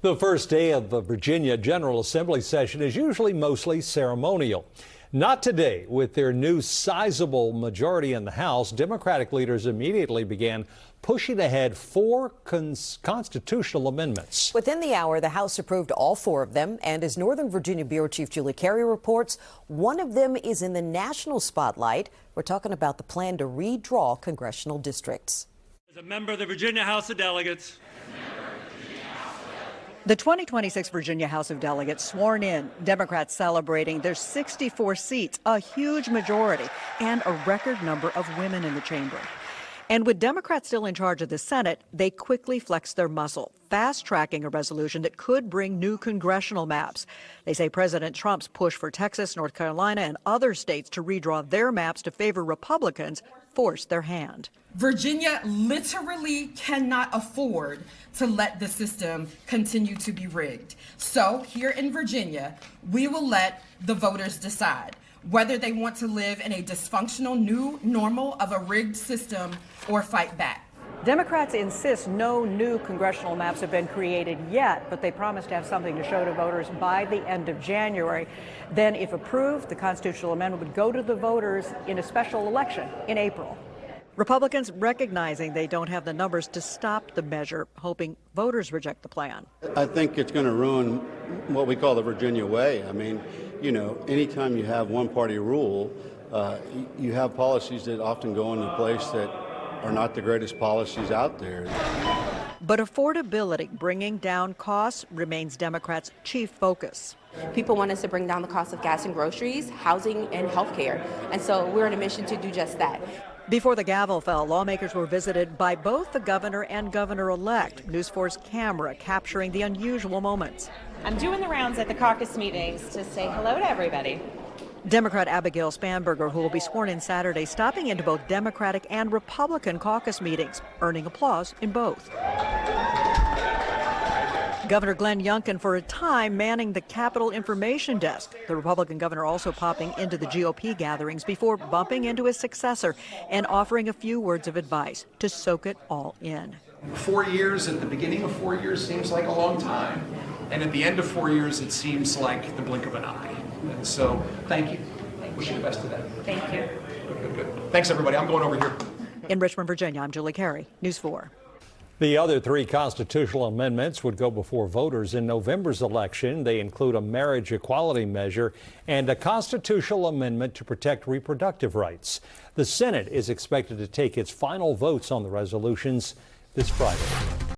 The first day of the Virginia General Assembly session is usually mostly ceremonial. Not today. With their new sizable majority in the House, Democratic leaders immediately began pushing ahead 4 constitutional amendments. Within the hour, the House approved all 4 of them, and as Northern Virginia Bureau Chief Julie Carey reports, one of them is in the national spotlight. We're talking about the plan to redraw congressional districts. As a member of the Virginia House of Delegates, the 2026 Virginia House of Delegates sworn in, Democrats celebrating their 64 seats, a huge majority, and a record number of women in the chamber. And with Democrats still in charge of the Senate, they quickly flexed their muscle, fast-tracking a resolution that could bring new congressional maps. They say President Trump's push for Texas, North Carolina, and other states to redraw their maps to favor Republicans forced their hand. Virginia literally cannot afford to let the system continue to be rigged. So here in Virginia, we will let the voters decide whether they want to live in a dysfunctional new normal of a rigged system or fight back. Democrats insist no new congressional maps have been created yet, but they promise to have something to show to voters by the end of January. Then, if approved, the constitutional amendment would go to the voters in a special election in April. Republicans recognizing they don't have the numbers to stop the measure, hoping voters reject the plan. I think it's going to ruin what we call the Virginia way. I mean, you know, anytime you have one-party rule, you have policies that often go into place that are not the greatest policies out there. But affordability, bringing down costs, remains Democrats' chief focus. People want us to bring down the cost of gas and groceries, housing, and health care. And so we're on a mission to do just that. Before the gavel fell, lawmakers were visited by both the governor and governor-elect. News 4's camera capturing the unusual moments. I'm doing the rounds at the caucus meetings to say hello to everybody. Democrat Abigail Spanberger, who will be sworn in Saturday, stopping into both Democratic and Republican caucus meetings, earning applause in both. Governor Glenn Youngkin, for a time, manning the Capitol Information Desk. The Republican governor also popping into the GOP gatherings before bumping into his successor and offering a few words of advice to soak it all in. 4 years at the beginning of 4 years seems like a long time. And at the end of 4 years, it seems like the blink of an eye. And so, thank you. Wish you the best of that. Thank you. Good. Thanks, everybody. I'm going over here. In Richmond, Virginia, I'm Julie Carey, News 4. The other 3 constitutional amendments would go before voters in November's election. They include a marriage equality measure and a constitutional amendment to protect reproductive rights. The Senate is expected to take its final votes on the resolutions this Friday.